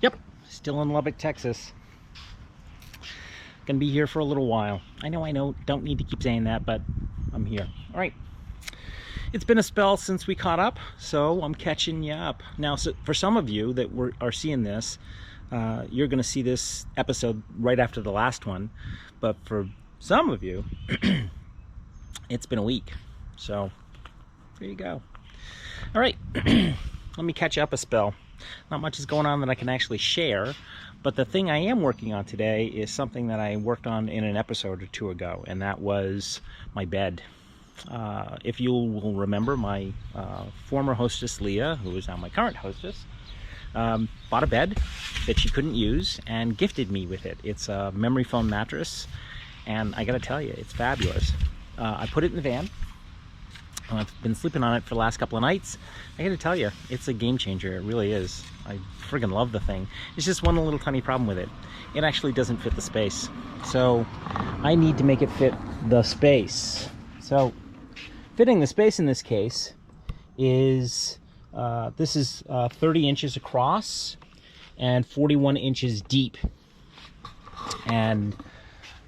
Yep, still in Lubbock, Texas. Gonna be here for a little while. I know, don't need to keep saying that, but I'm here. All right. It's been a spell since we caught up, so I'm catching you up. Now, so for some of you that are seeing this, you're gonna see this episode right after the last one, but for some of you, it's been a week. So, there you go. All right, let me catch you up a spell. Not much is going on that I can actually share, but the thing I am working on today is something that I worked on in an episode or two ago, and that was my bed. If you will remember, my former hostess, Leah, who is now my current hostess, bought a bed that she couldn't use and gifted me with it. It's a memory foam mattress, and I gotta tell you, it's fabulous. I put it in the van. I've been sleeping on it for the last couple of nights. I gotta tell you, it's a game changer. It really is. I friggin' love the thing. It's just one little tiny problem with it. It actually doesn't fit the space. So I need to make it fit the space. So fitting the space in this case is, this is 30 inches across and 41 inches deep. And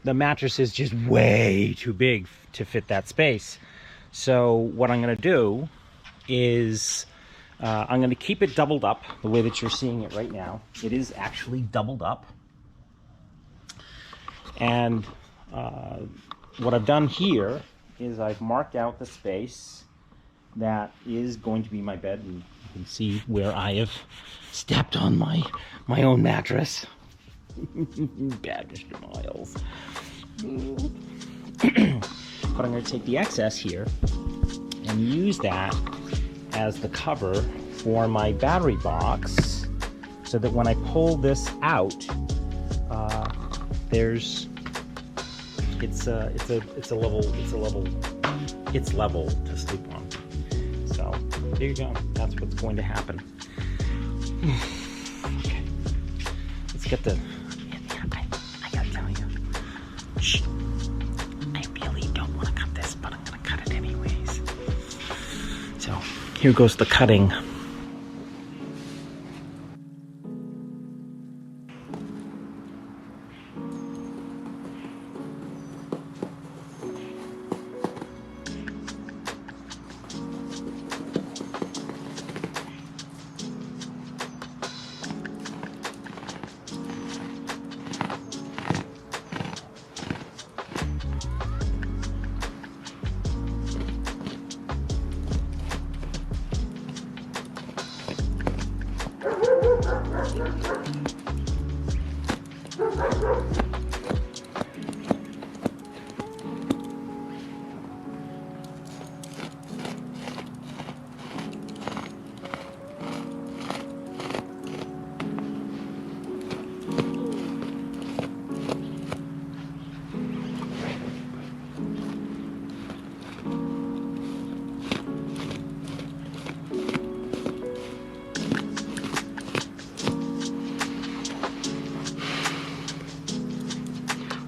the mattress is just way too big to fit that space. So what I'm going to do is I'm going to keep it doubled up the way that you're seeing it right now. It is actually doubled up. And what I've done here is I've marked out the space that is going to be my bed. And you can see where I have stepped on my own mattress. Bad Mr. Miles. But I'm going to take the excess here and use that as the cover for my battery box, so that when I pull this out, it's level to sleep on. So there you go. That's what's going to happen. Okay, let's get the. I gotta tell you. Shh. So here goes the cutting.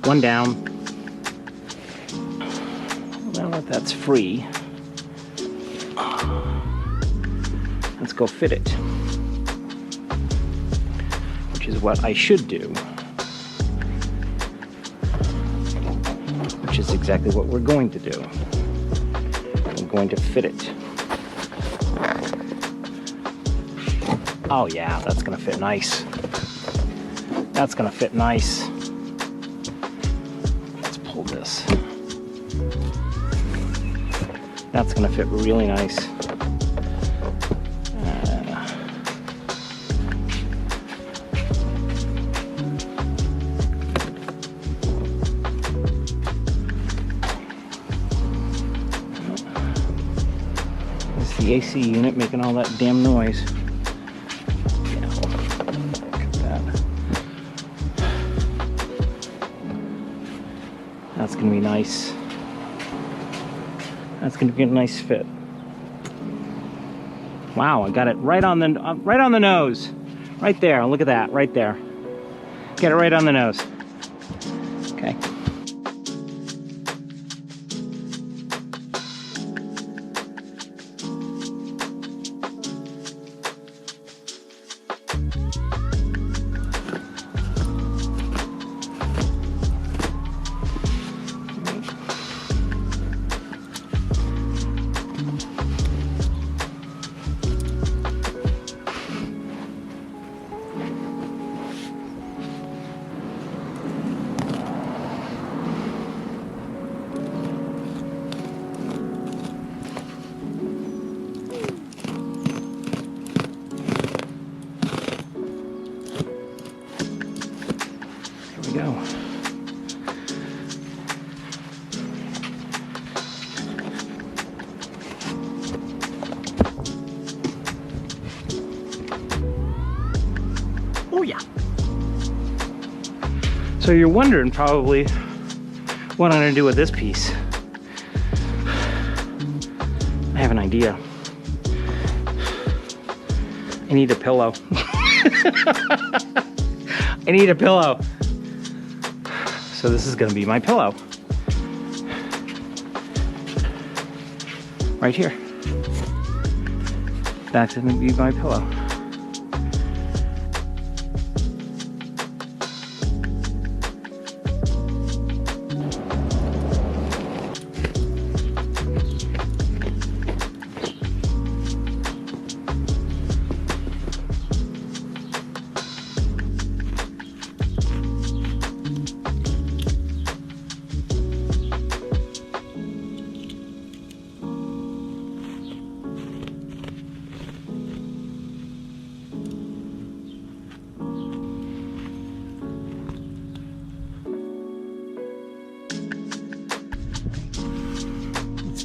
One down. Now that that's free, let's go fit it, which is what I should do, which is exactly what we're going to do. I'm going to fit it. Oh yeah, that's gonna fit nice. That's gonna fit nice. This. That's going to fit really nice. It's the AC unit making all that damn noise. Yeah, look at that. That's going to be nice. That's going to be a nice fit. Wow, I got it right on the nose. Right there. Look at that. Right there. Get it right on the nose. Okay. So you're wondering probably what I'm gonna do with this piece. I have an idea. I need a pillow. I need a pillow. So this is gonna be my pillow. Right here. That's gonna be my pillow.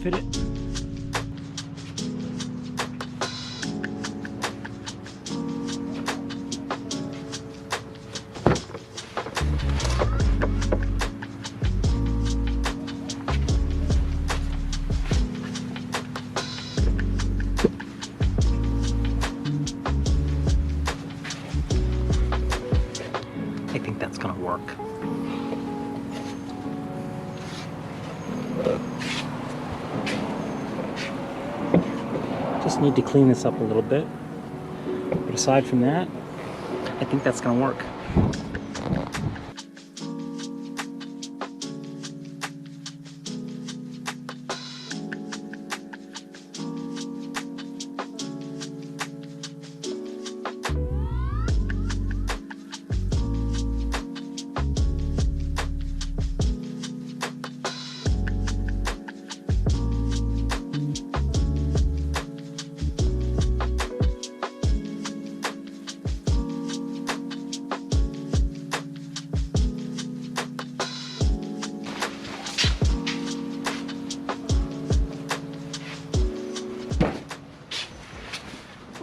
Fit it. I think that's gonna work. Just need to clean this up a little bit, but aside from that, I think that's gonna work.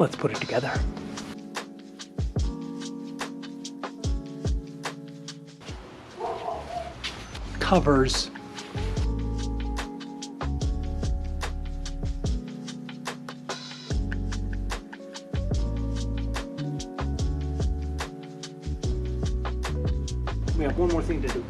Let's put it together. Covers. We have one more thing to do.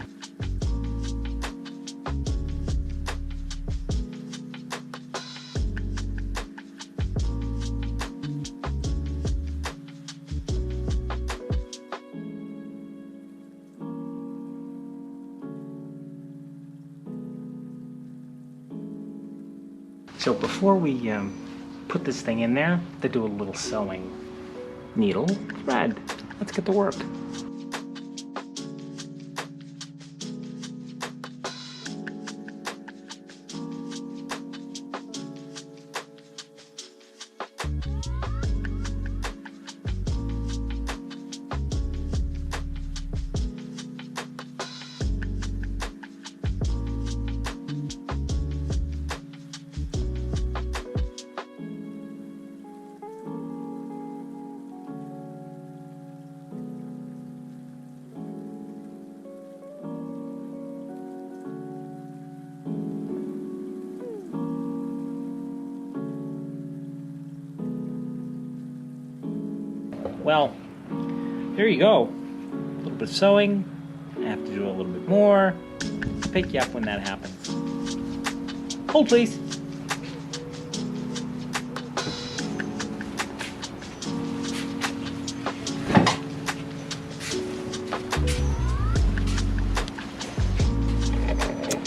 So before we put this thing in there, to do a little sewing. Needle, thread. Let's get to work. Well, there you go. A little bit of sewing. I have to do a little bit more. I'll pick you up when that happens. Hold, please.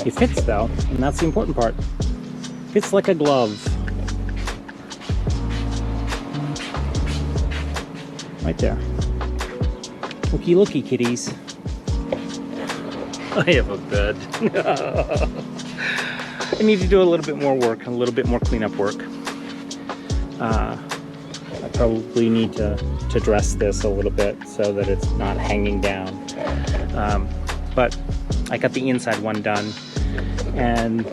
It fits though, and that's the important part. Fits like a glove. Right there. Looky, looky, kitties. I have a bed. I need to do a little bit more work, a little bit more cleanup work. I probably need to dress this a little bit so that it's not hanging down. But I got the inside one done, and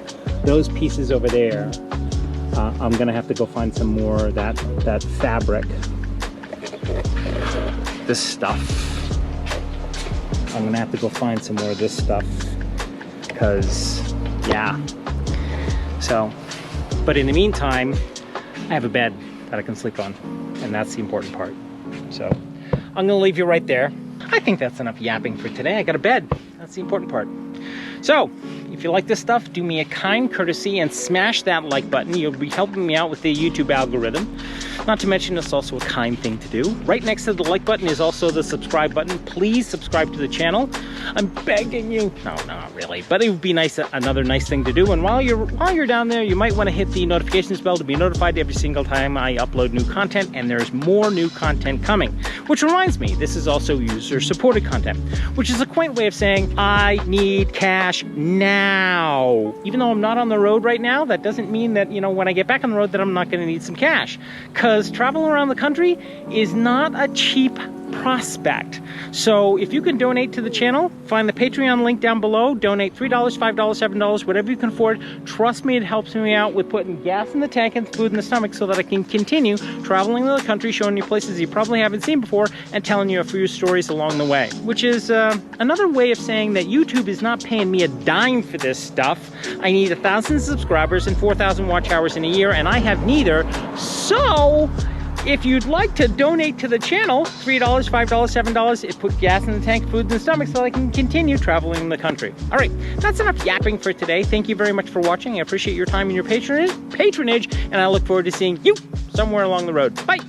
those pieces over there, I'm gonna have to go find some more of that fabric. This stuff. I'm gonna have to go find some more of this stuff because, yeah. So, but in the meantime, I have a bed that I can sleep on, and that's the important part. So I'm gonna leave you right there. I think that's enough yapping for today. I got a bed. That's the important part. So if you like this stuff, do me a kind courtesy and smash that like button. You'll be helping me out with the YouTube algorithm. Not to mention, it's also a kind thing to do. Right next to the like button is also the subscribe button. Please subscribe to the channel. I'm begging you. No, not really, but it would be nice, another nice thing to do. And while you're down there, you might want to hit the notifications bell to be notified every single time I upload new content, and there's more new content coming. Which reminds me, this is also user-supported content, which is a quaint way of saying I need cash now. Even though I'm not on the road right now, that doesn't mean that, you know, when I get back on the road that I'm not going to need some cash. Because traveling around the country is not a cheap prospect. So if you can donate to the channel, find the Patreon link down below, donate $3, $5, $7, whatever you can afford. Trust me, it helps me out with putting gas in the tank and food in the stomach so that I can continue traveling the country, showing you places you probably haven't seen before, and telling you a few stories along the way. Which is another way of saying that YouTube is not paying me a dime for this stuff. I need 1,000 subscribers and 4,000 watch hours in a year, and I have neither. So if you'd like to donate to the channel, $3, $5, $7, it puts gas in the tank, food in the stomach, so I can continue traveling the country. All right, that's enough yapping for today. Thank you very much for watching. I appreciate your time and your patronage, and I look forward to seeing you somewhere along the road. Bye.